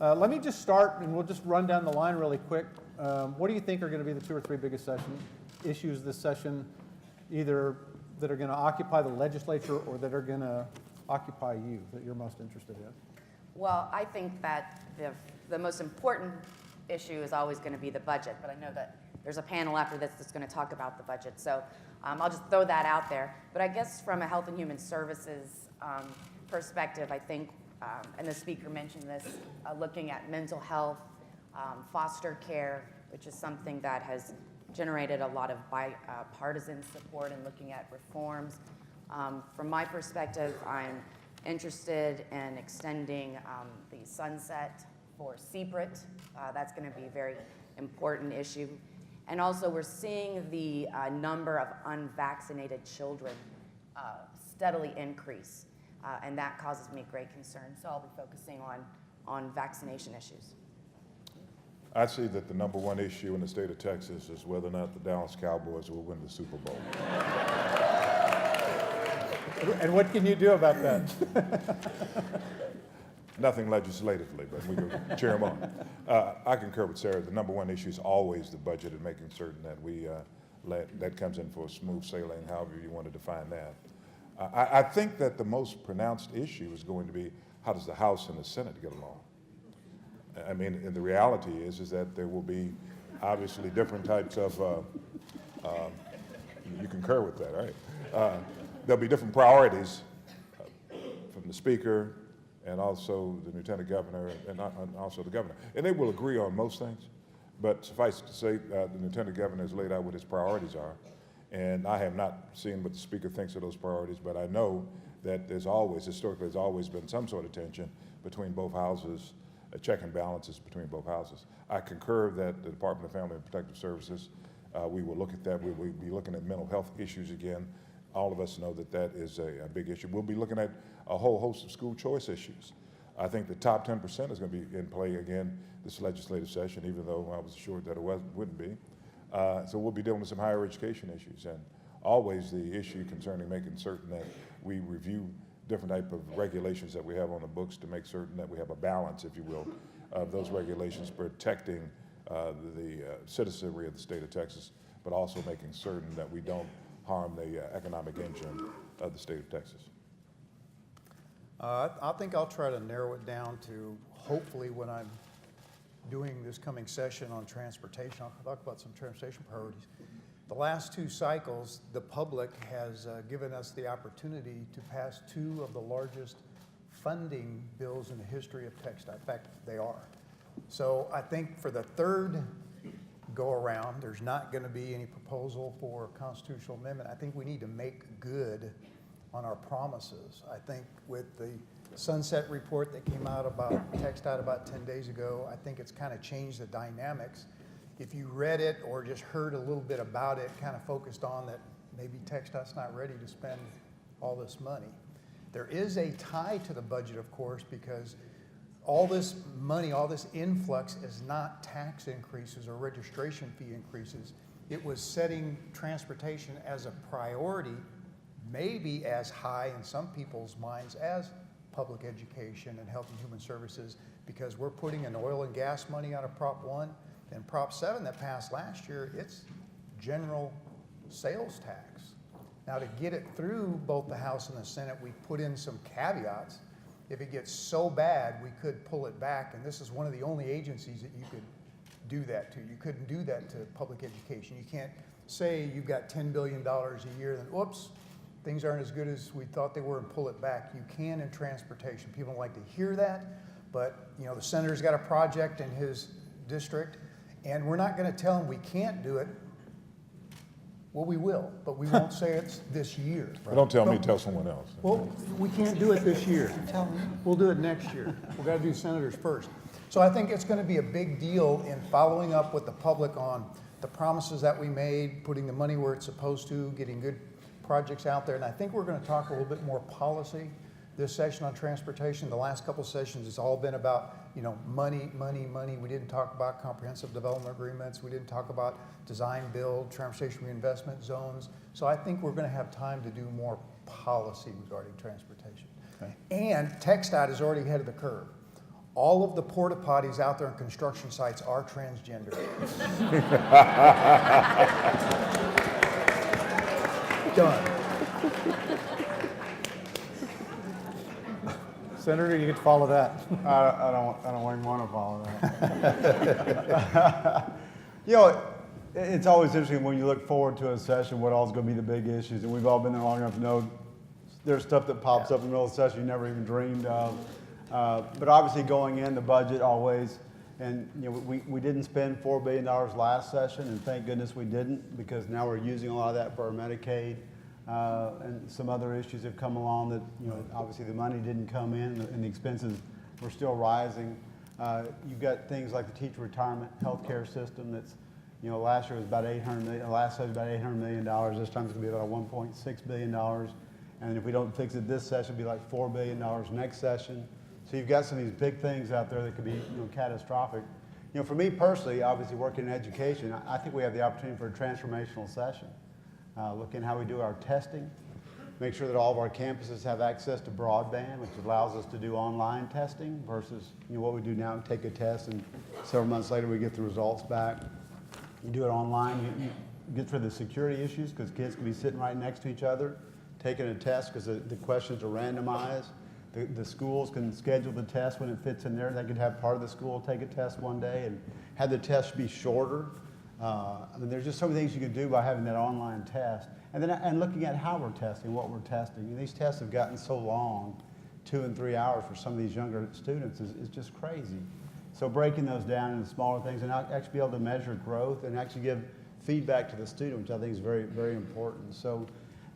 Let me just start, and we'll just run down the line really quick. What do you think are going to be the 2 or 3 biggest issues this session, either that are going to occupy the legislature or that are going to occupy you, that you're most interested in? Well, I think that the most important issue is always going to be the budget, but I know that there's a panel after this that's going to talk about the budget, so I'll just throw that out there. But I guess from a Health and Human Services perspective, I think, and the speaker mentioned this, looking at mental health, foster care, which is something that has generated a lot of bipartisan support in looking at reforms. From my perspective, I'm interested in extending the sunset for CPRIT. That's going to be a very important issue. And also we're seeing the number of unvaccinated children steadily increase, and that causes me great concern. So I'll be focusing on vaccination issues. I see that the #1 issue in the state of Texas is whether or not the Dallas Cowboys will win the Super Bowl. And what can you do about that? Nothing legislatively, but we can cheer them on. I concur with Sarah. The #1 issue is always the budget and making certain that we that comes in for smooth sailing, however you want to define that. I think that the most pronounced issue is going to be how does the House and the Senate get along? I mean, and the reality is that there will be obviously different types of, you concur with that, right? There'll be different priorities from the Speaker and also the Lieutenant Governor and also the Governor. And they will agree on most things, but suffice to say, the Lieutenant Governor has laid out what his priorities are. And I have not seen what the Speaker thinks of those priorities, but I know that historically, there's always been some sort of tension between both houses, a check and balances between both houses. I concur that the Department of Family and Protective Services, we will look at that. We will be looking at mental health issues again. All of us know that that is a big issue. We'll be looking at a whole host of school choice issues. I think the top 10% is going to be in play again this legislative session, even though I was assured that it wouldn't be. So we'll be dealing with some higher education issues, and always the issue concerning making certain that we review different type of regulations that we have on the books to make certain that we have a balance, if you will, of those regulations protecting the citizenry of the state of Texas, but also making certain that we don't harm the economic engine of the state of Texas. I think I'll try to narrow it down to, hopefully when I'm doing this coming session on transportation, I'll talk about some transportation priorities. The last 2 cycles, the public has given us the opportunity to pass 2 of the largest funding bills in the history of TxDOT. In fact, they are. So I think for the 3rd go around, there's not going to be any proposal for a constitutional amendment. I think we need to make good on our promises. I think with the sunset report that came out about TxDOT about 10 days ago, I think it's kind of changed the dynamics. If you read it or just heard a little bit about it, kind of focused on that maybe TxDOT's not ready to spend all this money. There is a tie to the budget, of course, because all this money, all this influx is not tax increases or registration fee increases. It was setting transportation as a priority, maybe as high in some people's minds as public education and health and human services, because we're putting in oil and gas money out of Prop 1. And Prop 7 that passed last year, it's general sales tax. Now to get it through both the House and the Senate, we put in some caveats. If it gets so bad, we could pull it back, and this is one of the only agencies that you could do that to. You couldn't do that to public education. You can't say you've got $10 billion a year, then whoops, things aren't as good as we thought they were, and pull it back. You can in transportation. People don't like to hear that, but you know, the senator's got a project in his district, and we're not going to tell him we can't do it. Well, we will, but we won't say it's this year. Right? Don't tell me, tell someone else. Well, we can't do it this year. We'll do it next year. We've got to do senators first. So I think it's going to be a big deal in following up with the public on the promises that we made, putting the money where it's supposed to, getting good projects out there. And I think we're going to talk a little bit more policy this session on transportation. The last couple sessions, it's all been about, you know, money, money, money. We didn't talk about comprehensive development agreements. We didn't talk about design, build, transportation reinvestment zones. So I think we're going to have time to do more policy regarding transportation. Okay. And TxDOT is already ahead of the curve. all of the porta potties out there on construction sites are transgender. Done. Senator, you get to follow that. I don't even want to follow that. You know, it's always interesting when you look forward to a session, what all's going to be the big issues, and we've all been there long enough to know there's stuff that pops up in the middle of the session you never even dreamed of. But obviously going in, the budget always, and you know, we didn't spend $4 billion last session, and thank goodness we didn't, because now we're using a lot of that for our Medicaid. And some other issues have come along that, you know, obviously the money didn't come in and the expenses were still rising. You've got things like the teacher retirement healthcare system that's, you know, last year was about $800 million, last year was about $800 million. This time it's going to be about $1.6 billion. And if we don't fix it this session, it'll be like $4 billion next session. So you've got some of these big things out there that could be, you know, catastrophic. You know, for me personally, obviously working in education, I think we have the opportunity for a transformational session. Looking at how we do our testing, make sure that all of our campuses have access to broadband, which allows us to do online testing versus, you know, what we do now, take a test and several months later we get the results back. You do it online, you get rid of the security issues because kids can be sitting right next to each other, taking a test because the questions are randomized. The schools can schedule the test when it fits in there. They could have part of the school take a test one day and have the test be shorter. I mean, there's just so many things you can do by having that online test. And then looking at how we're testing, what we're testing. And these tests have gotten so long, 2 and 3 hours for some of these younger students is just crazy. So breaking those down into smaller things and actually be able to measure growth and actually give feedback to the student, which I think is very, very important. So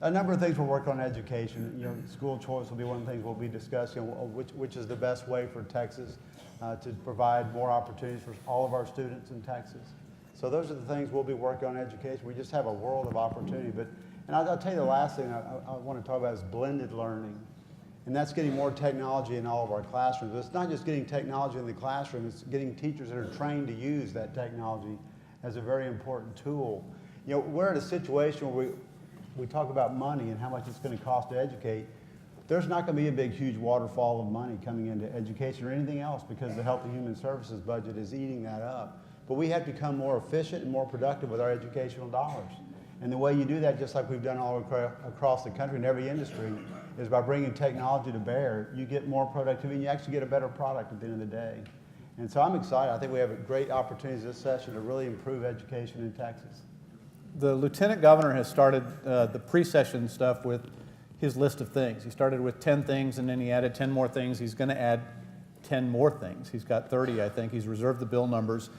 a number of things we're working on education. You know, school choice will be one of the things we'll be discussing, which is the best way for Texas to provide more opportunities for all of our students in Texas. So those are the things we'll be working on in education. We just have a world of opportunity. And I'll tell you the last thing I want to talk about is blended learning. And that's getting more technology in all of our classrooms. But it's not just getting technology in the classroom, it's getting teachers that are trained to use that technology as a very important tool. You know, we're in a situation where we talk about money and how much it's going to cost to educate. There's not going to be a big, huge waterfall of money coming into education or anything else because the Health and Human Services budget is eating that up. But we have to become more efficient and more productive with our educational dollars. And the way you do that, just like we've done all across the country in every industry, is by bringing technology to bear. You get more productivity and you actually get a better product at the end of the day. And so I'm excited. I think we have great opportunities this session to really improve education in Texas. The Lieutenant Governor has started the pre-session stuff with his list of things. He started with 10 things and then he added 10 more things. He's going to add 10 more things. He's got 30, I think. He's reserved the bill numbers.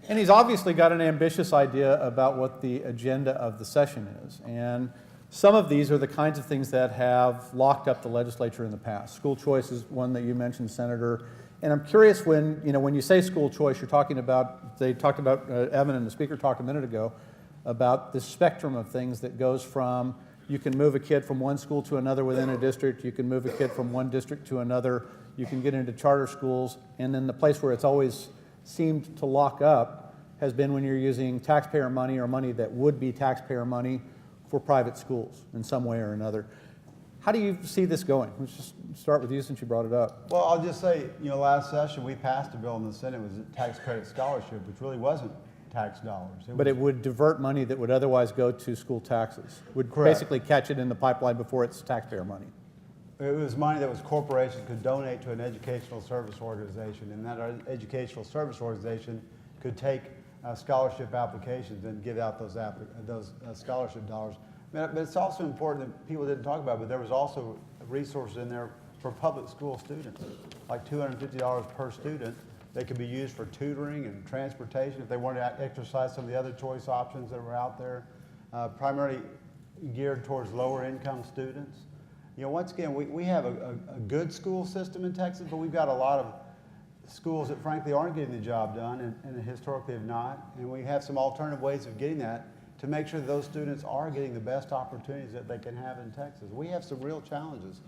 And he's obviously got an ambitious idea about what the agenda of the session is. And some of these are the kinds of things that have locked up the legislature in the past. School choice is one that you mentioned, Senator. And I'm curious when you say school choice, you're talking about, they talked about, Evan and the Speaker talked a minute ago, about the spectrum of things that goes from, you can move a kid from one school to another within a district, you can move a kid from one district to another, you can get into charter schools, and then the place where it's always seemed to lock up has been when you're using taxpayer money or money that would be taxpayer money for private schools in some way or another. How do you see this going? Let's just start with you since you brought it up. Well, I'll just say, last session we passed a bill in the Senate, it was a tax credit scholarship, which really wasn't tax dollars. But it would divert money that would otherwise go to school taxes. Would Correct. basically catch it in the pipeline before it's taxpayer money. It was money that was corporations could donate to an educational service organization, and that educational service organization could take scholarship applications and give out those scholarship dollars. But it's also important that people didn't talk about, but there was also resources in there for public school students, like $250 per student. They could be used for tutoring and transportation if they wanted to exercise some of the other choice options that were out there, primarily geared towards lower income students. Once again, we have a good school system in Texas, but we've got a lot of schools that frankly aren't getting the job done and historically have not. And we have some alternative ways of getting that to make sure that those students are getting the best opportunities that they can have in Texas. We have some real challenges.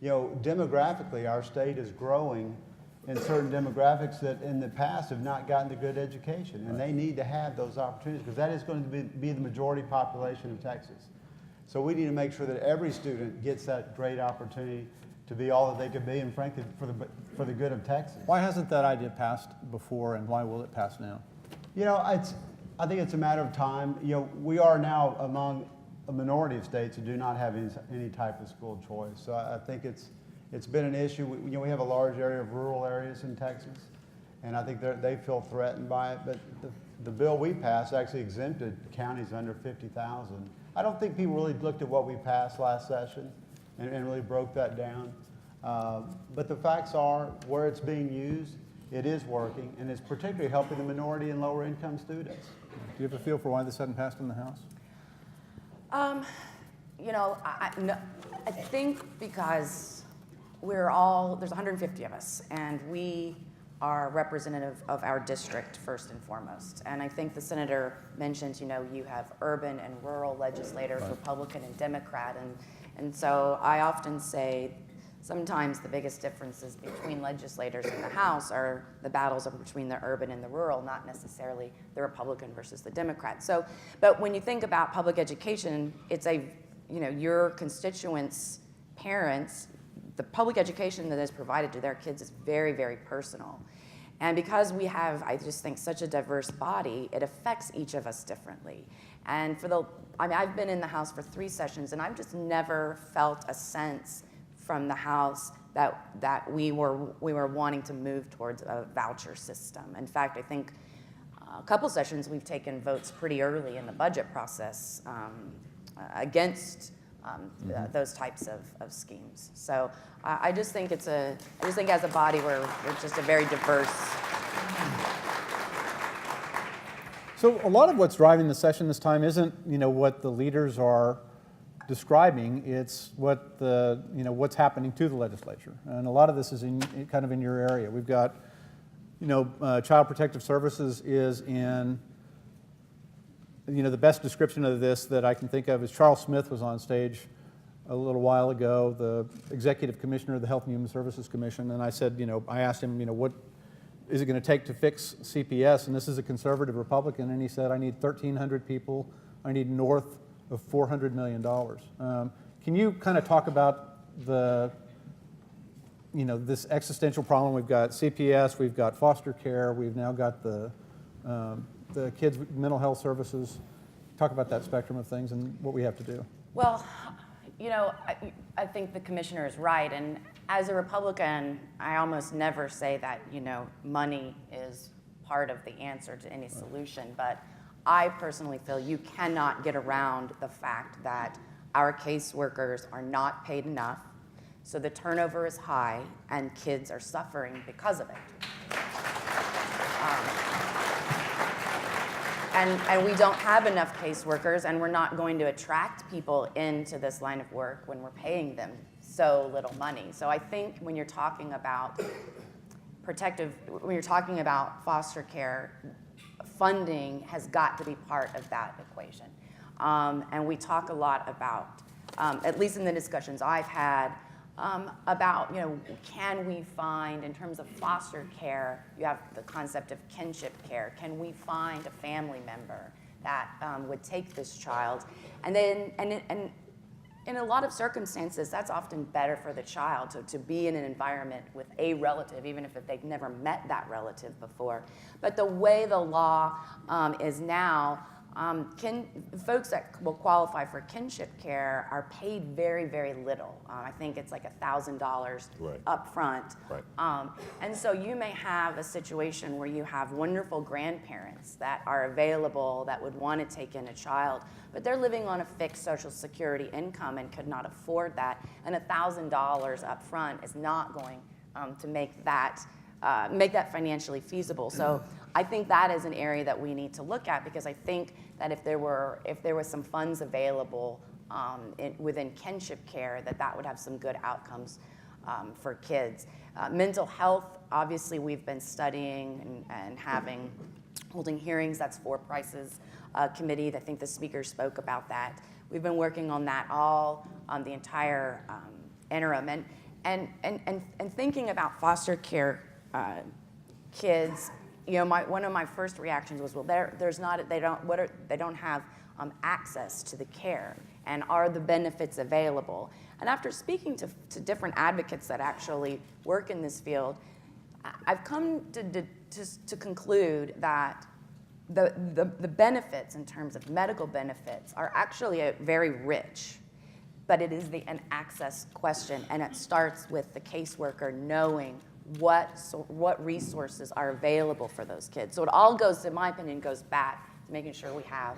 Demographically, our state is growing in certain demographics that in the past have not gotten the good education. And they need to have those opportunities because that is going to be the majority population of Texas. So we need to make sure that every student gets that great opportunity to be all that they could be, and frankly, for the good of Texas. Why hasn't that idea passed before, and why will it pass now? You know, I think it's a matter of time. You know, we are now among a minority of states who do not have any type of school choice. So I think it's been an issue. We have a large area of rural areas in Texas, and I think they feel threatened by it. But the bill we passed actually exempted counties under 50,000. I don't think people really looked at what we passed last session and really broke that down. But the facts are, where it's being used, it is working, and it's particularly helping the minority and lower income students. Do you have a feel for why this hasn't passed in the House? You know, I think because there's 150 of us, and we are representative of our district first and foremost. And I think the senator mentioned, you know, you have urban and rural legislators, right, Republican and Democrat, and so I often say sometimes the biggest differences between legislators in the House are the battles are between the urban and the rural, not necessarily the Republican versus the Democrat. So, but when you think about public education, it's your constituents' parents, the public education that is provided to their kids is very, very personal. And because we have, I just think, such a diverse body, it affects each of us differently. And I've been in the House for 3 sessions, and I've just never felt a sense from the House that we were wanting to move towards a voucher system. In fact, I think a couple sessions we've taken votes pretty early in the budget process against those types of schemes. So I just think as a body we're just a very diverse. So a lot of what's driving the session this time isn't, what the leaders are describing. It's what's happening to the legislature, and a lot of this is kind of in your area. We've got, Child Protective Services is in. The best description of this that I can think of is Charles Smith was on stage a little while ago, the executive commissioner of the Health and Human Services Commission, and I said, I asked him, what is it going to take to fix CPS? And this is a conservative Republican, and he said, I need 1,300 people. I need north of $400 million. Can you kind of talk about this existential problem? We've got CPS, we've got foster care, we've now got the kids' mental health services. Talk about that spectrum of things and what we have to do. Well, I think the commissioner is right, and as a Republican, I almost never say that, money is part of the answer to any solution, but I personally feel you cannot get around the fact that our caseworkers are not paid enough, so the turnover is high, and kids are suffering because of it. And we don't have enough caseworkers, and we're not going to attract people into this line of work when we're paying them so little money. So I think when you're talking about foster care, funding has got to be part of that equation. And we talk a lot about, at least in the discussions I've had, about, can we find, in terms of foster care, you have the concept of kinship care. Can we find a family member that would take this child? And then, and in a lot of circumstances, that's often better for the child to be in an environment with a relative, even if they've never met that relative before. But the way the law is now, folks that will qualify for kinship care are paid very, very little. I think it's like $1,000 Right. up front. Right. And so you may have a situation where you have wonderful grandparents that are available that would want to take in a child, but they're living on a fixed Social Security income and could not afford that. And $1,000 up front is not going to make that financially feasible. So I think that is an area that we need to look at, because I think that if there was some funds available within kinship care, that would have some good outcomes for kids. Mental health, obviously we've been studying and holding hearings. That's For Price's committee. I think the speaker spoke about that. We've been working on that all the entire interim, and thinking about foster care kids. One of my first reactions was, well, they don't have access to the care, and are the benefits available? And after speaking to different advocates that actually work in this field, I've come to conclude that the benefits in terms of medical benefits are actually very rich, but it is an access question, and it starts with the caseworker knowing what resources are available for those kids. So it all goes, in my opinion, goes back to making sure we have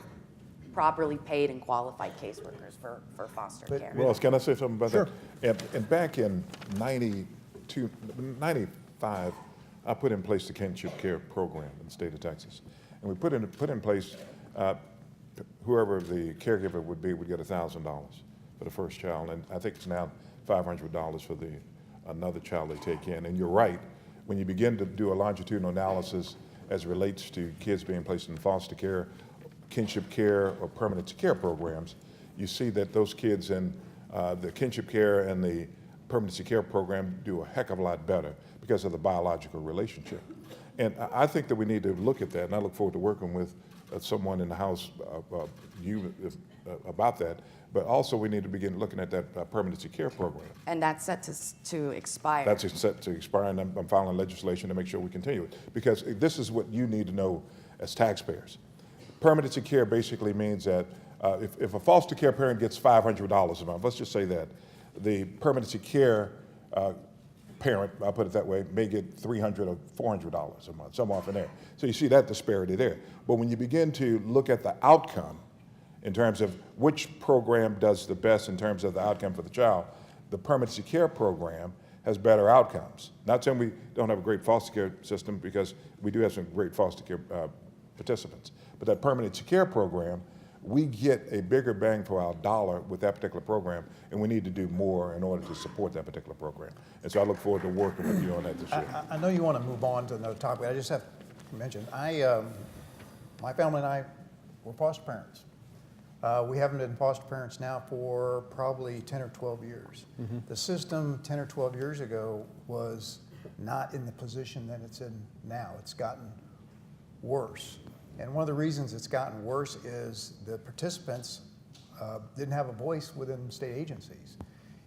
properly paid and qualified caseworkers for foster care. Well, can I say something about Sure. that? And back in 95, I put in place the kinship care program in the state of Texas. And we put in place, whoever the caregiver would be would get $1,000 for the first child. And I think it's now $500 for another child they take in. And you're right, when you begin to do a longitudinal analysis as it relates to kids being placed in foster care, kinship care, or permanent care programs, you see that those kids in the kinship care and the permanency care program do a heck of a lot better because of the biological relationship. And I think that we need to look at that, and I look forward to working with someone in the House about that. But also we need to begin looking at that permanency care program. And that's set to expire. That's set to expire, and I'm filing legislation to make sure we continue it. Because this is what you need to know as taxpayers. Permanency care basically means that if a foster care parent gets $500 a month, let's just say that, the permanency care parent, I'll put it that way, may get $300 or $400 a month, somewhere off in there. So you see that disparity there. But when you begin to look at the outcome in terms of which program does the best in terms of the outcome for the child, the permanency care program has better outcomes. Not saying we don't have a great foster care system, because we do have some great foster care participants. But that permanency care program, we get a bigger bang for our dollar with that particular program, and we need to do more in order to support that particular program. And so I look forward to working with you on that this year. I know you want to move on to another topic. I just have to mention, my family and I were foster parents. We haven't been foster parents now for probably 10 or 12 years. Mm-hmm. The system 10 or 12 years ago was not in the position that it's in now. It's gotten worse. And one of the reasons it's gotten worse is the participants didn't have a voice within state agencies.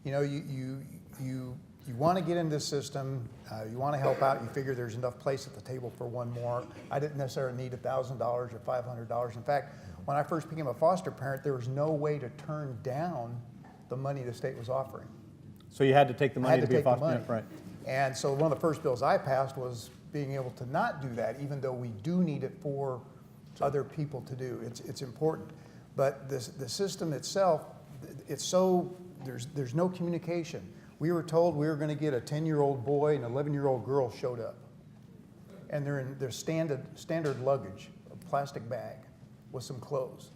You know, you want to get into this system, you want to help out, you figure there's enough place at the table for one more. I didn't necessarily need $1,000 or $500. In fact, when I first became a foster parent, there was no way to turn down the money the state was offering. So you had to take the money to be a foster parent, right? And so one of the first bills I passed was being able to not do that, even though we do need it for other people to do. It's important. But the system itself, it's so, there's no communication. We were told we were going to get a 10-year-old boy and an 11-year-old girl showed up. And they're in their standard luggage, a plastic bag with some clothes.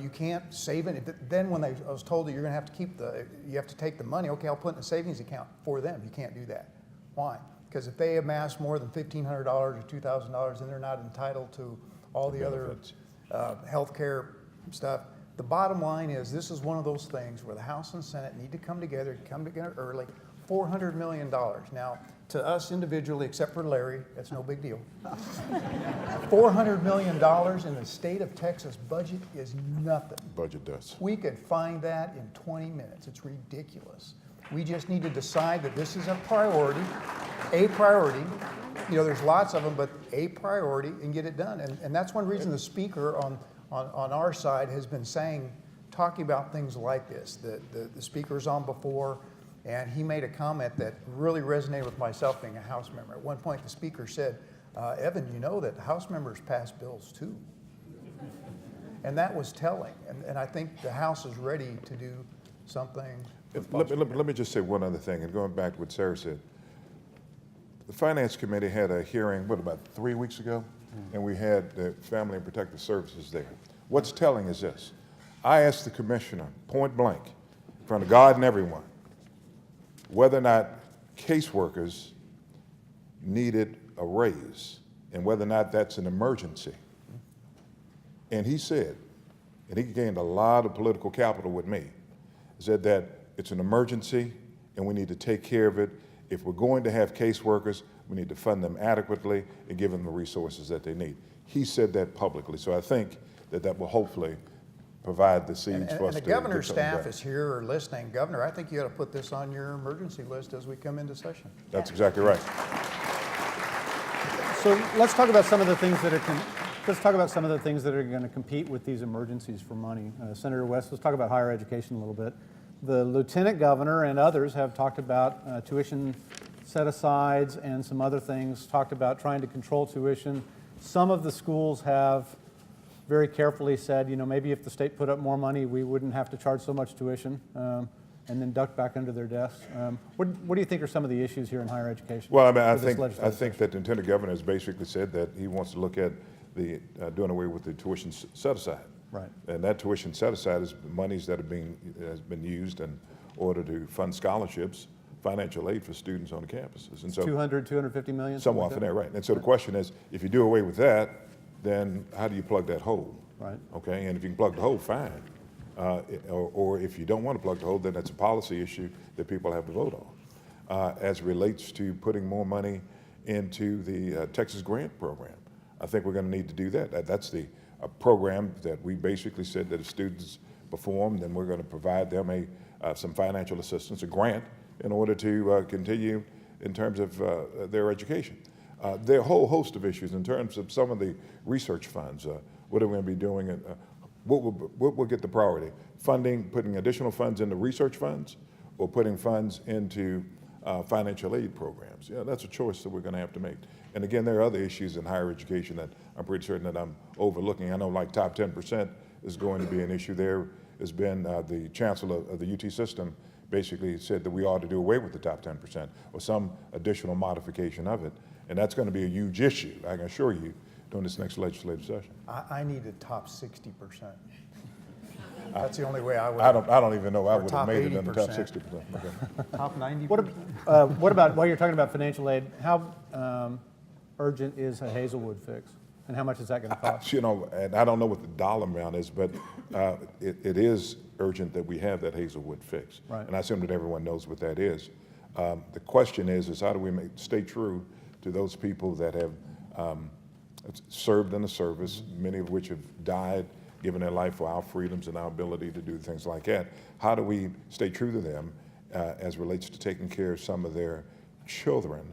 You can't save it. Then when I was told that you're going to have to you have to take the money, okay, I'll put it in a savings account for them. You can't do that. Why? Because if they amass more than $1,500 or $2,000, then they're not entitled to all the other health care stuff. The bottom line is, this is one of those things where the House and Senate need to come together early. $400 million. Now, to us individually, except for Larry, that's no big deal. $400 million in the state of Texas budget is nothing. Budget does. We could find that in 20 minutes. It's ridiculous. We just need to decide that this is a priority. You know, there's lots of them, but a priority, and get it done. And that's one reason the speaker on our side has been talking about things like this. The speaker's on before, and he made a comment that really resonated with myself being a House member. At one point, the speaker said, Evan, you know that House members pass bills too. And that was telling. And I think the House is ready to do something. Let me just say one other thing, and going back to what Sarah said. The Finance Committee had a hearing, about 3 weeks ago? And we had the Family and Protective Services there. What's telling is this. I asked the commissioner, point blank, in front of God and everyone, whether or not caseworkers needed a raise and whether or not that's an emergency. And he said, and he gained a lot of political capital with me, said that it's an emergency and we need to take care of it. If we're going to have caseworkers, we need to fund them adequately and give them the resources that they need. He said that publicly, so I think that will hopefully provide the seeds for And us the to governor's get something staff done. is here or listening. Governor, I think you ought to put this on your emergency list as we come into session. That's exactly right. So let's talk about some of the things that are, let's talk about some of the things that are going to compete with these emergencies for money. Senator West, let's talk about higher education a little bit. The lieutenant governor and others have talked about tuition set-asides and some other things, talked about trying to control tuition. Some of the schools have very carefully said, you know, maybe if the state put up more money, we wouldn't have to charge so much tuition, and then duck back under their desks. What do you think are some of the issues here in higher education? Well, I mean, I for this think legislative that the Lieutenant Governor has basically said that he wants to look at the doing away with the tuition set-aside. Right. And that tuition set-aside is monies that has been used in order to fund scholarships, financial aid for students on the campuses. And so 250 million? somewhere off in there, right. And so the question is, if you do away with that, then how do you plug that hole? Right. Okay, and if you can plug the hole, fine. Or if you don't want to plug the hole, then that's a policy issue that people have to vote on. As it relates to putting more money into the Texas grant program, I think we're going to need to do that. That's the program that we basically said that if students perform, then we're going to provide them some financial assistance, a grant, in order to continue in terms of their education. There are a whole host of issues in terms of some of the research funds. What are we going to be doing? What will get the priority? Funding, putting additional funds into research funds, or putting funds into financial aid programs? Yeah, that's a choice that we're going to have to make. And again, there are other issues in higher education that I'm pretty certain that I'm overlooking. I know like top 10% is going to be an issue. There has been the chancellor of the UT system basically said that we ought to do away with the top 10% or some additional modification of it. And that's going to be a huge issue, I can assure you, during this next legislative session. I need a top 60%. That's the only way I would. I don't even know I Or would have top made it in the top 80%. 60%. Okay. Top 90%. What about, while you're talking about financial aid, how urgent is a Hazelwood fix? And how much is that going to cost? You know, and I don't know what the dollar amount is, but it is urgent that we have that Hazelwood fix. Right. And I assume that everyone knows what that is. The question is how do we stay true to those people that have served in the service, many of which have died, given their life for our freedoms and our ability to do things like that. How do we stay true to them as relates to taking care of some of their children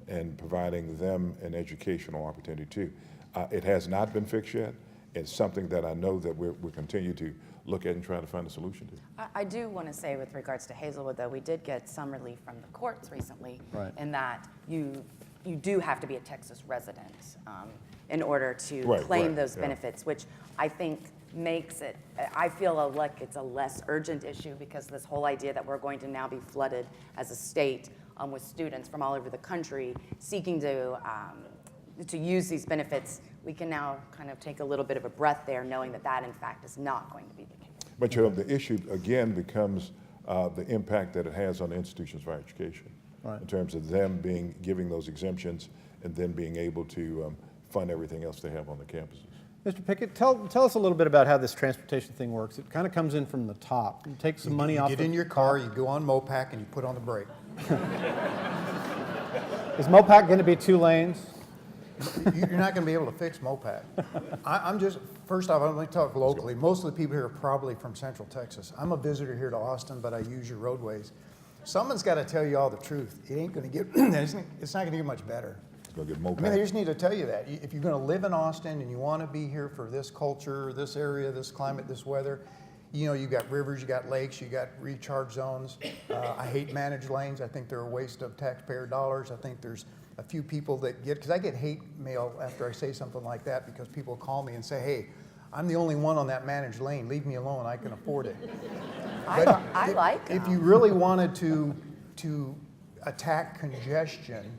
and providing them an educational opportunity too? It has not been fixed yet. It's something that I know that we'll continue to look at and try to find a solution to. I do want to say with regards to Hazelwood, though, we did get some relief from the courts recently Right. in that you do have to be a Texas resident in order to Right, claim right, those yeah. benefits, which I think makes it, I feel like it's a less urgent issue because this whole idea that we're going to now be flooded as a state with students from all over the country seeking to use these benefits, we can now kind of take a little bit of a breath there, knowing that that in fact is not going to be the case. But you know, the issue again becomes the impact that it has on the institutions of higher education. Right. In terms of them giving those exemptions and then being able to fund everything else they have on the campuses. Mr. Pickett, tell us a little bit about how this transportation thing works. It kind of comes in from the top. You take some money You off get the... in your car, you go on MOPAC, and you put on the brake. Is MOPAC going to be 2 lanes? You're not going to be able to fix MOPAC. I'm just, first off, I'm going to talk locally. Most of the people here are probably from Central Texas. I'm a visitor here to Austin, but I use your roadways. Someone's got to tell you all the truth. It ain't going to get, it's not going to get much better. It's going to get more I mean, they just need to tell you that. If you're going to live in Austin and you want to be here for this culture, this area, this climate, this weather, you know, you got rivers, you got lakes, you got recharge zones. I hate managed lanes. I think they're a waste of taxpayer dollars. I think there's a few people that get, because I get hate mail after I say something like that because people call me and say, hey, I'm the only one on that managed lane. Leave me alone. I can afford it. I like If you really wanted to attack congestion,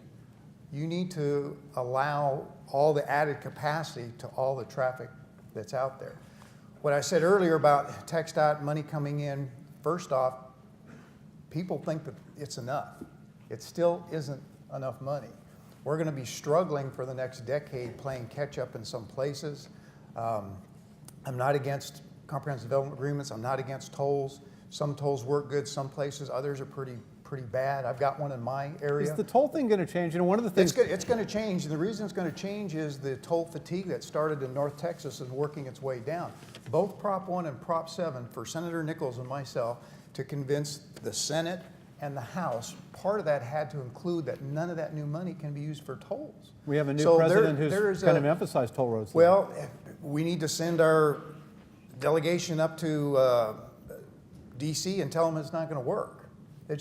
you need to allow all the added capacity to all the traffic that's out there. What I said earlier about TxDOT money coming in, first off, people think that it's enough. It still isn't enough money. We're going to be struggling for the next decade playing catch up in some places. I'm not against comprehensive development agreements. I'm not against tolls. Some tolls work good some places. Others are pretty pretty bad. I've got one in my area. Is the toll thing going to change? You know, one of the things. It's going to change, and the reason it's going to change is the toll fatigue that started in North Texas is working its way down. Both Prop 1 and Prop 7, for Senator Nichols and myself, to convince the Senate and the House, part of that had to include that none of that new money can be used for tolls. We have a new So president there who's is kind of emphasized toll roads. Well, we need to send our delegation up to DC and tell them it's not going to work. It's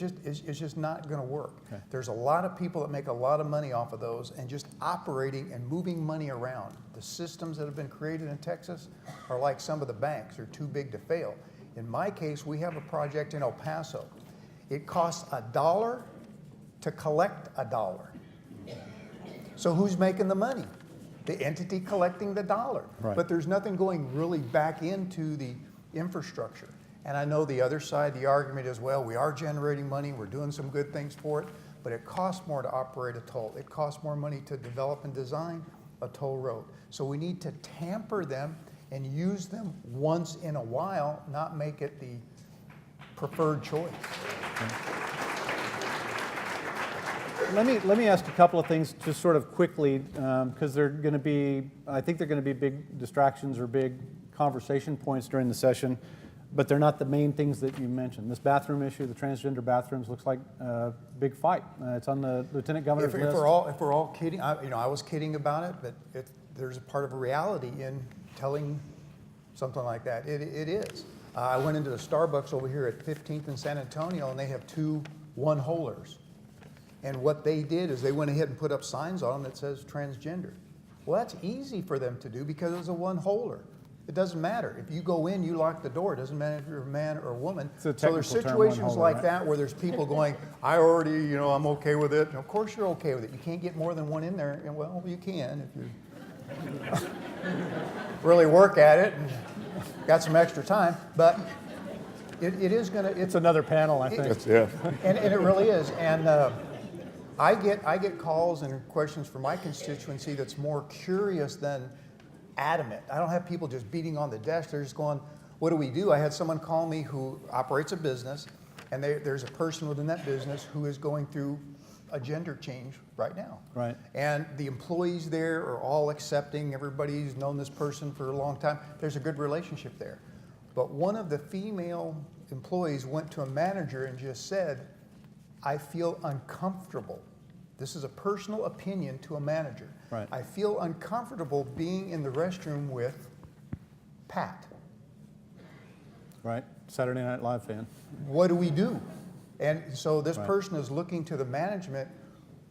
just not going to work. Okay. There's a lot of people that make a lot of money off of those, and just operating and moving money around. The systems that have been created in Texas are like some of the banks. They're too big to fail. In my case, we have a project in El Paso. It costs $1 to collect $1. So who's making the money? The entity collecting the dollar. Right. But there's nothing going really back into the infrastructure. And I know the other side, the argument is, well, we are generating money, we're doing some good things for it, but it costs more to operate a toll. It costs more money to develop and design a toll road. So we need to tamper them and use them once in a while, not make it the preferred choice. Let me ask a couple of things just sort of quickly, because they're going to be, I think they're going to be big distractions or big conversation points during the session, but they're not the main things that you mentioned. This bathroom issue, the transgender bathrooms, looks like a big fight. It's on the Lieutenant Governor's list. If we're all kidding, I was kidding about it, but there's a part of a reality in telling something like that. It is. I went into the Starbucks over here at 15th and San Antonio, and they have 2 one-holers. And what they did is they went ahead and put up signs on them that says transgender. Well, that's easy for them to do because it's a one-holer. It doesn't matter. If you go in, you lock the door. It doesn't matter if you're a man or a woman. It's a So there's technical term, situations one-holer, like right? that where there's people going, I already, I'm okay with it. And of course you're okay with it. You can't get more than one in there. And well, you can if you really work at it and got some extra time. But it is going to... It's another panel, I think. Yeah. And it really is. And I get calls and questions from my constituency that's more curious than adamant. I don't have people just beating on the desk. They're just going, what do we do? I had someone call me who operates a business, and there's a person within that business who is going through a gender change right now. Right. And the employees there are all accepting. Everybody's known this person for a long time. There's a good relationship there. But one of the female employees went to a manager and just said, I feel uncomfortable. This is a personal opinion to a manager. Right. I feel uncomfortable being in the restroom with Pat. Right, Saturday Night Live fan. What do we do? And so this person is looking to the management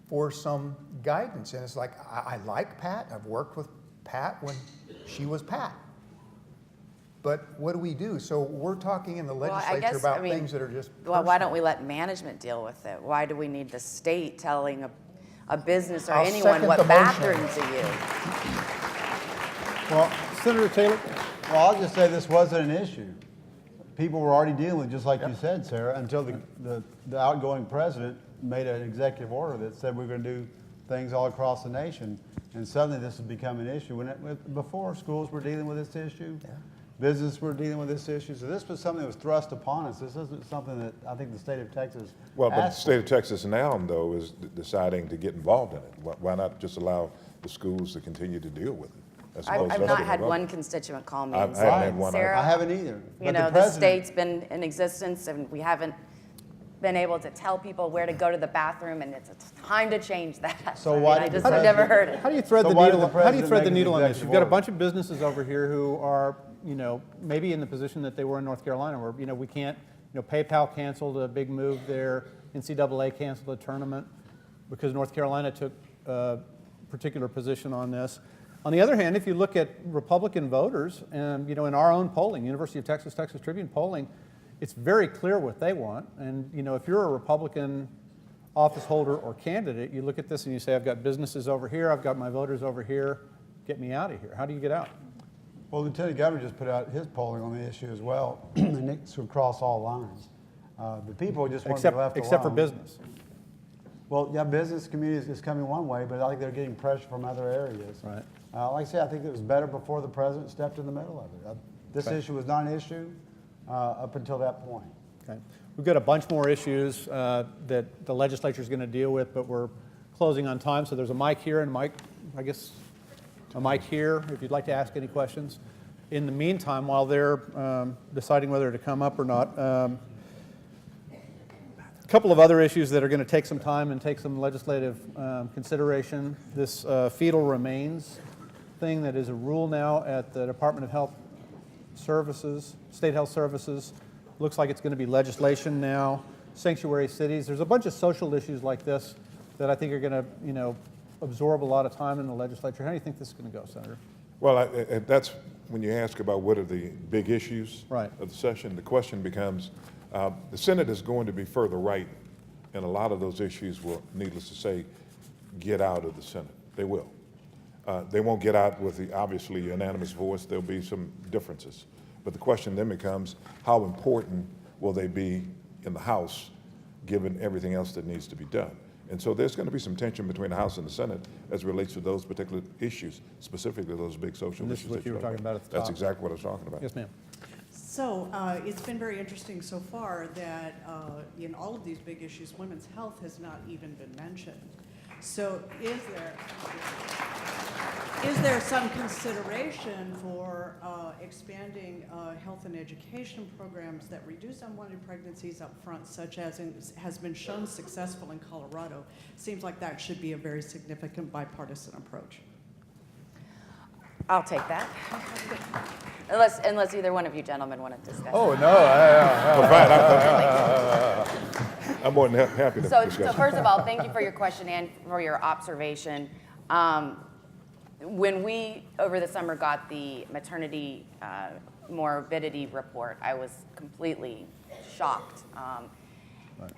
for some guidance. And it's like, I like Pat. I've worked with Pat when she was Pat. But what do we do? So we're talking in the legislature about things that are just Well, why personal. don't we let management deal with it? Why do we need the state telling a business or I'll anyone second what the motion. bathroom to use? Well, Senator Taylor, Well, I'll just say this wasn't an issue. People were already dealing with, just like you said, Sarah, until the outgoing president made an executive order that said we're going to do things all across the nation. And suddenly this has become an issue. Before, schools were dealing with this issue. Yeah. Business were dealing with this issue. So this was something that was thrust upon us. This isn't something that I think the state of Texas Well, but the asked state for. of Texas now, though, is deciding to get involved in it. Why not just allow the schools to continue to deal with it? as opposed to I've us not getting had involved? one constituent call me I and haven't say, had one. Sarah, I haven't either. you But know, the president- state's been in existence and we haven't been able to tell people where to go to the bathroom and it's time to change that. So I mean, why I did the just have never president- heard it. how do you thread So the why did needle? the How do you president thread make the an needle on this? executive You've got a order? bunch of businesses over here who are, maybe in the position that they were in North Carolina, where we can't. PayPal canceled a big move there. NCAA canceled a tournament because North Carolina took a particular position on this. On the other hand, if you look at Republican voters, and in our own polling, University of Texas, Texas Tribune polling, it's very clear what they want. And if you're a Republican office holder or candidate, you look at this and you say, I've got businesses over here, I've got my voters over here, get me out of here. How do you get out? Well, Lieutenant Governor just put out his polling on the issue as well, and it's across all lines. The people just want to be left alone. Except for business. Well, yeah, business community is coming one way, but I think they're getting pressure from other areas. Right. Like I said, I think it was better before the president stepped in the middle of it. This Okay. issue was not an issue up until that point. Okay. We've got a bunch more issues that the legislature is going to deal with, but we're closing on time. So there's a mic here and a mic, I guess, a mic here if you'd like to ask any questions. In the meantime, while they're deciding whether to come up or not, a couple of other issues that are going to take some time and take some legislative consideration. This fetal remains thing that is a rule now at the Department of Health Services, State Health Services. Looks like it's going to be legislation now. Sanctuary cities. There's a bunch of social issues like this that I think are going to, absorb a lot of time in the legislature. How do you think this is going to go, Senator? Well, that's when you ask about what are the big issues Right. of the session, the question becomes, the Senate is going to be further right, and a lot of those issues will, needless to say, get out of the Senate. They will. They won't get out with the obviously unanimous voice. There'll be some differences. But the question then becomes, how important will they be in the House, given everything else that needs to be done? And so there's going to be some tension between the House and the Senate as it relates to those particular issues, specifically those big social And this issues. is what that you were talked talking about at the That's top. exactly what I was talking about. Yes, ma'am. So it's been very interesting so far that in all of these big issues, women's health has not even been mentioned. So is there some consideration for expanding health and education programs that reduce unwanted pregnancies up front, such as has been shown successful in Colorado? Seems like that should be a very significant bipartisan approach. I'll take that. Unless either one of you gentlemen want to discuss. Oh, no. Well, fine. I'm more than happy to So discuss. first of all, thank you for your question and for your observation. When we, over the summer, got the maternity morbidity report, I was completely shocked.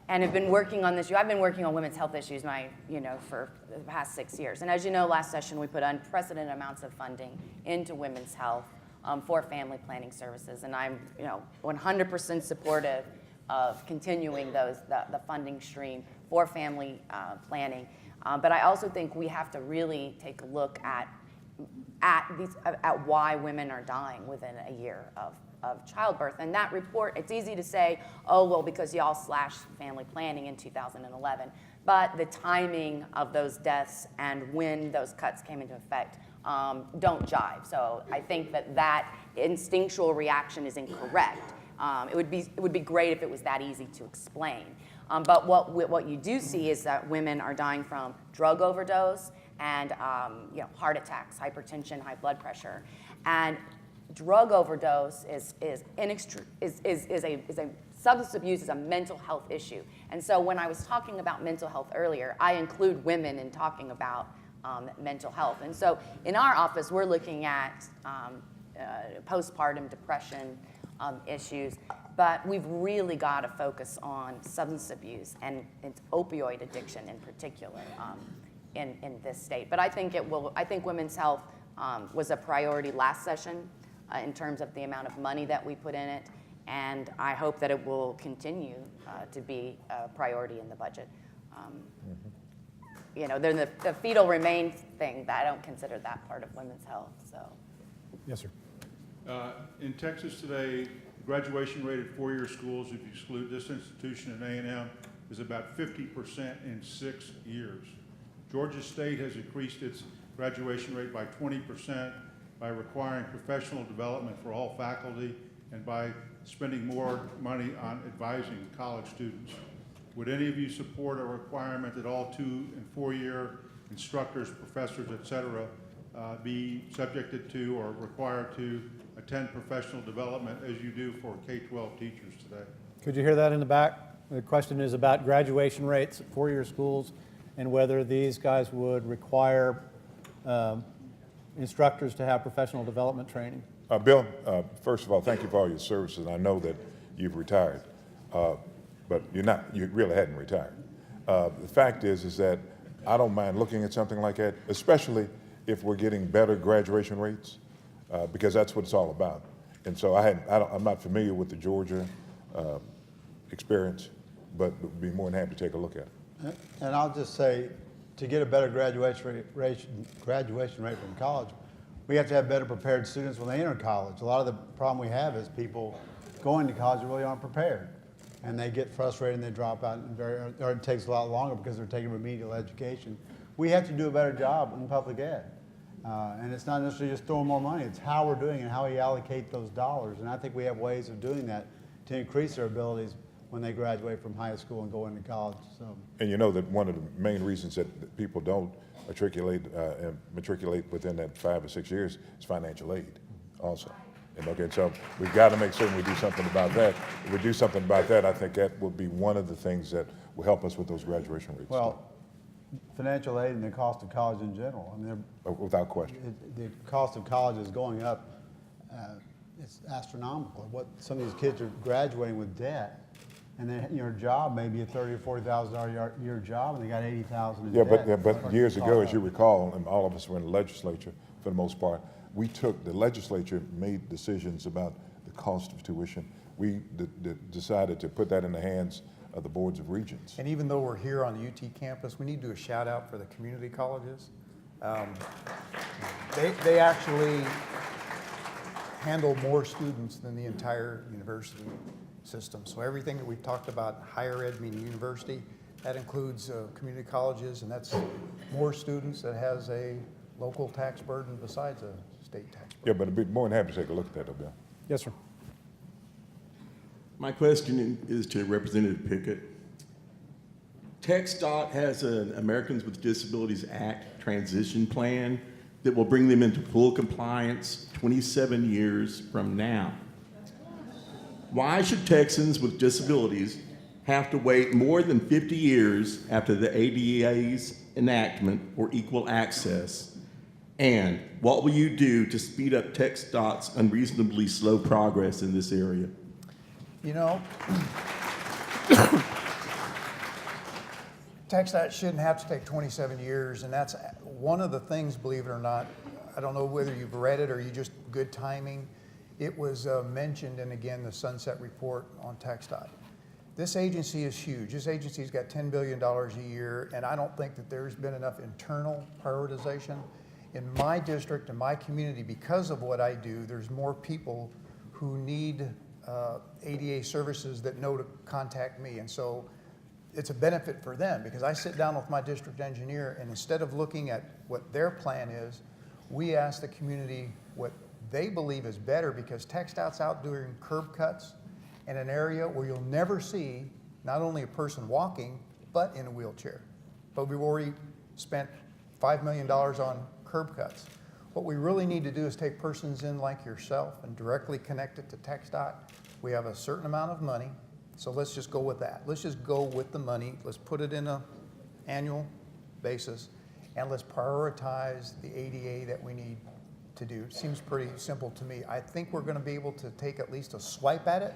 And have been working on this. I've been working on women's health issues for the past 6 years. And as you know, last session we put unprecedented amounts of funding into women's health for family planning services. And I'm 100% supportive of continuing the funding stream for family planning. But I also think we have to really take a look at why women are dying within a year of childbirth. And that report, it's easy to say, oh, well, because y'all slashed family planning in 2011. But the timing of those deaths and when those cuts came into effect don't jive. So I think that instinctual reaction is incorrect. It would be great if it was that easy to explain. But what you do see is that women are dying from drug overdose and heart attacks, hypertension, high blood pressure, and drug overdose is a substance abuse is a mental health issue. And so when I was talking about mental health earlier, I include women in talking about mental health. And so in our office, we're looking at postpartum depression issues, but we've really got to focus on substance abuse and opioid addiction in particular in this state. But I think women's health was a priority last session in terms of the amount of money that we put in it, and I hope that it will continue to be a priority in the budget. Then the fetal remains thing, I don't consider that part of women's health. So. Yes, sir. In Texas today, graduation rate at four-year schools, if you exclude this institution and A&M, is about 50% in 6 years. Georgia State has increased its graduation rate by 20% by requiring professional development for all faculty and by spending more money on advising college students. Would any of you support a requirement that all 2- and 4-year instructors, professors, et cetera, be subjected to or required to attend professional development as you do for K-12 teachers today? Could you hear that in the back? The question is about graduation rates at four-year schools and whether these guys would require instructors to have professional development training. Bill, first of all, thank you for all your services. I know that you've retired, but you really hadn't retired. The fact is that I don't mind looking at something like that, especially if we're getting better graduation rates, because that's what it's all about. And so I'm not familiar with the Georgia experience, but would be more than happy to take a look at it. And I'll just say, to get a better graduation rate from college, we have to have better prepared students when they enter college. A lot of the problem we have is people going to college really aren't prepared. and they get frustrated and they drop out, and or it takes a lot longer because they're taking remedial education. We have to do a better job in public ed. And it's not necessarily just throwing more money, it's how we're doing it and how we allocate those dollars. And I think we have ways of doing that to increase their abilities when they graduate from high school and go into college. So. And you know that one of the main reasons that people don't matriculate within that 5 or 6 years is financial aid also. And okay, so we've got to make certain we do something about that. If we do something about that, I think that will be one of the things that will help us with those graduation rates. Well, financial aid and the cost of college in general. I mean, Without question. the cost of college is going up. It's astronomical. What some of these kids are graduating with debt, and then your job may be a $30,000 or $40,000 a year job, and they got $80,000 in debt. But years ago, as you recall, and all of us were in the legislature for the most part, the legislature made decisions about the cost of tuition. We decided to put that in the hands of the boards of regents. And even though we're here on the UT campus, we need to do a shout out for the community colleges. They actually handle more students than the entire university system. So everything that we've talked about, higher ed meaning university, that includes community colleges, and that's more students that has a local tax burden besides a state tax burden. Yeah, but I'd be more than happy to take a look at that, though, Bill. Yes, sir. My question is to Representative Pickett. TxDOT has an Americans with Disabilities Act transition plan that will bring them into full compliance 27 years from now. Why should Texans with disabilities have to wait more than 50 years after the ADA's enactment for equal access? And what will you do to speed up TxDOT's unreasonably slow progress in this area? You know, TxDOT shouldn't have to take 27 years, and that's one of the things, believe it or not. I don't know whether you've read it or you just good timing. It was mentioned in, again, the Sunset Report on TxDOT. This agency is huge. This agency's got $10 billion a year, and I don't think that there's been enough internal prioritization. In my district and my community, because of what I do, there's more people who need ADA services that know to contact me. And so it's a benefit for them, because I sit down with my district engineer, and instead of looking at what their plan is, we ask the community what they believe is better, because TxDOT's out doing curb cuts in an area where you'll never see not only a person walking, but in a wheelchair. But we've already spent $5 million on curb cuts. What we really need to do is take persons in like yourself and directly connect it to TxDOT. We have a certain amount of money, so let's just go with that. Let's just go with the money. Let's put it in an annual basis, and let's prioritize the ADA that we need to do. It seems pretty simple to me. I think we're going to be able to take at least a swipe at it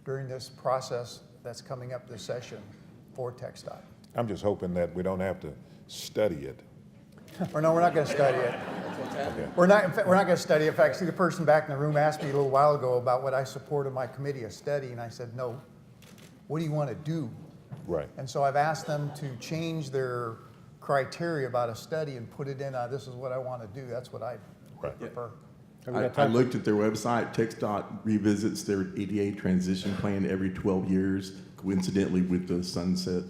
during this process that's coming up this session for TxDOT. I'm just hoping that we don't have to study it. Or no, we're not going to study it. We're not going to study it. In fact, see, the person back in the room asked me a little while ago about what I support in my committee, a study, and I said, no, what do you want to do? Right. And so I've asked them to change their criteria about a study and put it in, this is what I want to do. That's what I prefer. I looked at their website. TxDOT revisits their ADA transition plan every 12 years, coincidentally with the sunset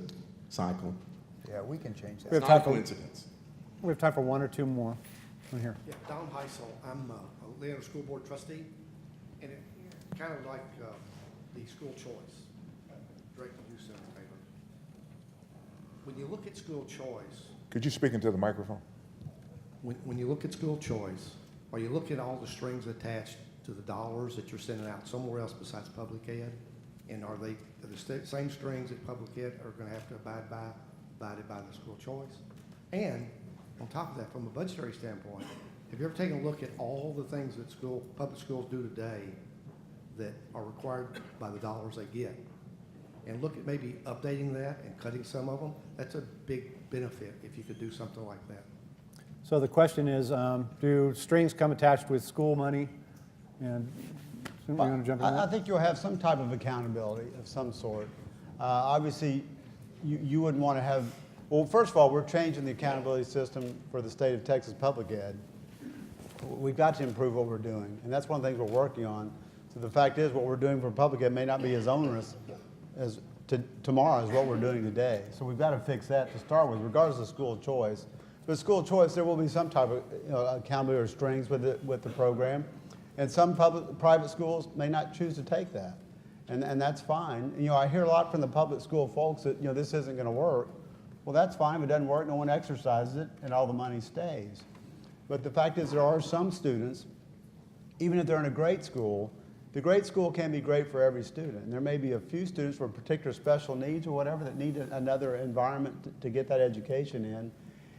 cycle. Yeah, we can change that. We have Not time a for, coincidence. we have time for one or two more in here. Yeah, Don Heisel, I'm a Leander School Board trustee, and it kind of like the school choice, directed to you, Senator Taylor. When you look at school choice, Could you speak into the microphone? when you look at school choice, are you looking at all the strings attached to the dollars that you're sending out somewhere else besides public ed? And are they the same strings that public ed are going to have to abided by the school choice? And on top of that, from a budgetary standpoint, have you ever taken a look at all the things that public schools do today that are required by the dollars they get? And look at maybe updating that and cutting some of them. That's a big benefit if you could do something like that. So the question is, do strings come attached with school money? And you want to jump in on I that? think you'll have some type of accountability of some sort. Obviously, you wouldn't want to have, well, first of all, we're changing the accountability system for the state of Texas public ed. We've got to improve what we're doing, and that's one of the things we're working on. So the fact is, what we're doing for public ed may not be as onerous tomorrow is what we're doing today. So we've got to fix that to start with, regardless of school choice. But school choice, there will be some type of accountability or strings with the program. And some private schools may not choose to take that. And that's fine. I hear a lot from the public school folks that, this isn't going to work. Well, that's fine. If it doesn't work, no one exercises it, and all the money stays. But the fact is there are some students, even if they're in a great school, the great school can be great for every student. And there may be a few students with particular special needs or whatever that need another environment to get that education in.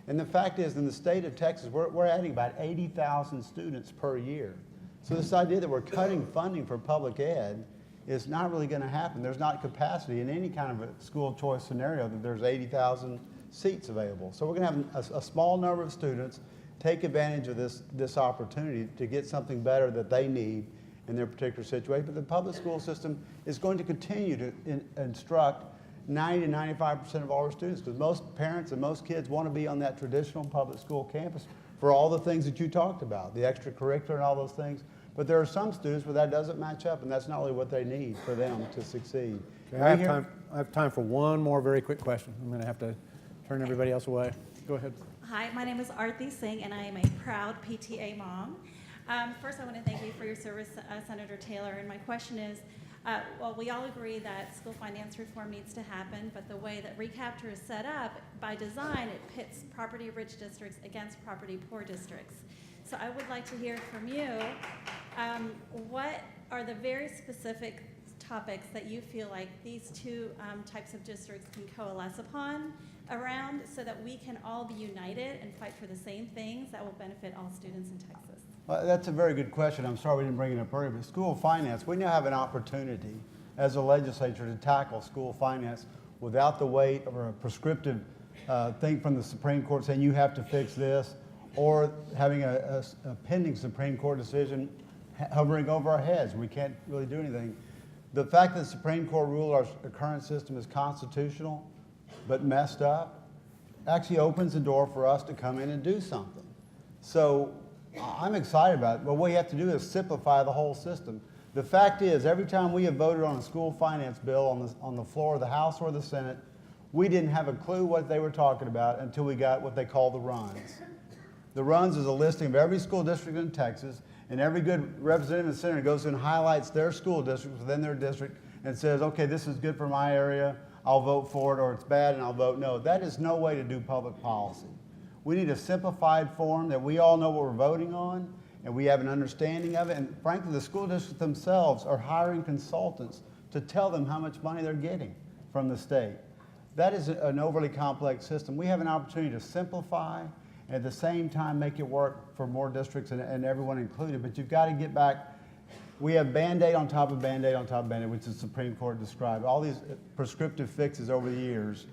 And the fact is, in the state of Texas, we're adding about 80,000 students per year. So this idea that we're cutting funding for public ed is not really going to happen. There's not capacity in any kind of a school choice scenario that there's 80,000 seats available. So we're going to have a small number of students take advantage of this opportunity to get something better that they need in their particular situation. But the public school system is going to continue to instruct 90 to 95% of all our students, because most parents and most kids want to be on that traditional public school campus for all the things that you talked about, the extracurricular and all those things. But there are some students where that doesn't match up, and that's not really what they need for them to succeed. Okay, I have time for one more very quick question. I'm going to have to turn everybody else away. Go ahead. Hi, my name is Arthi Singh, and I am a proud PTA mom. First, I want to thank you for your service, Senator Taylor. And my question is, well, we all agree that school finance reform needs to happen, but the way that recapture is set up, by design, it pits property-rich districts against property-poor districts. So I would like to hear from you, what are the very specific topics that you feel like these two types of districts can coalesce upon around, so that we can all be united and fight for the same things that will benefit all students in Texas? Well, that's a very good question. I'm sorry we didn't bring it up earlier, but school finance, we now have an opportunity as a legislature to tackle school finance without the weight of a prescriptive thing from the Supreme Court saying you have to fix this, or having a pending Supreme Court decision hovering over our heads. We can't really do anything. The fact that the Supreme Court ruled our current system is constitutional but messed up actually opens the door for us to come in and do something. So I'm excited about it, but what we have to do is simplify the whole system. The fact is, every time we have voted on a school finance bill on the floor of the House or the Senate, we didn't have a clue what they were talking about until we got what they call the runs. The runs is a listing of every school district in Texas, and every good representative and senator goes and highlights their school district within their district and says, okay, this is good for my area, I'll vote for it, or it's bad and I'll vote no. That is no way to do public policy. We need a simplified form that we all know what we're voting on, and we have an understanding of it. And frankly, the school districts themselves are hiring consultants to tell them how much money they're getting from the state. That is an overly complex system. We have an opportunity to simplify, and at the same time make it work for more districts and everyone included. But you've got to get back. We have Band-Aid on top of Band-Aid on top of Band-Aid, which the Supreme Court described. All these prescriptive fixes over the years.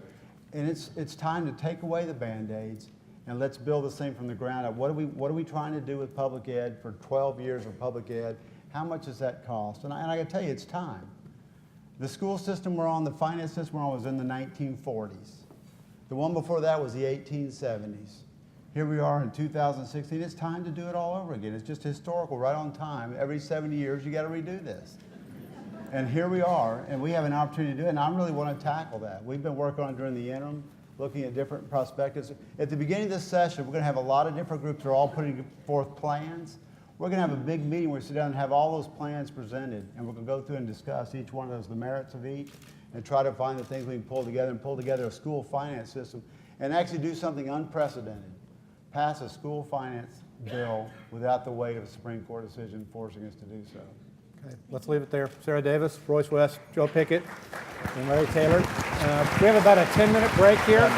And it's time to take away the Band-Aids and let's build this thing from the ground up. What are we trying to do with public ed for 12 years of public ed? How much does that cost? And I got to tell you, it's time. The school system we're on, the finance system we're on, was in the 1940s. The one before that was the 1870s. Here we are in 2016. It's time to do it all over again. It's just historical, right on time. Every 70 years, you got to redo this. And here we are, and we have an opportunity to do it, and I really want to tackle that. We've been working on it during the interim, looking at different perspectives. At the beginning of this session, we're going to have a lot of different groups that are all putting forth plans. We're going to have a big meeting where we sit down and have all those plans presented, and we're going to go through and discuss each one of those, the merits of each, and try to find the things we can pull together and pull together a school finance system and actually do something unprecedented. Pass a school finance bill without the weight of a Supreme Court decision forcing us to do so. Okay, let's leave it there. Sarah Davis, Royce West, Joe Pickett, and Larry Taylor. We have about a 10-minute break here.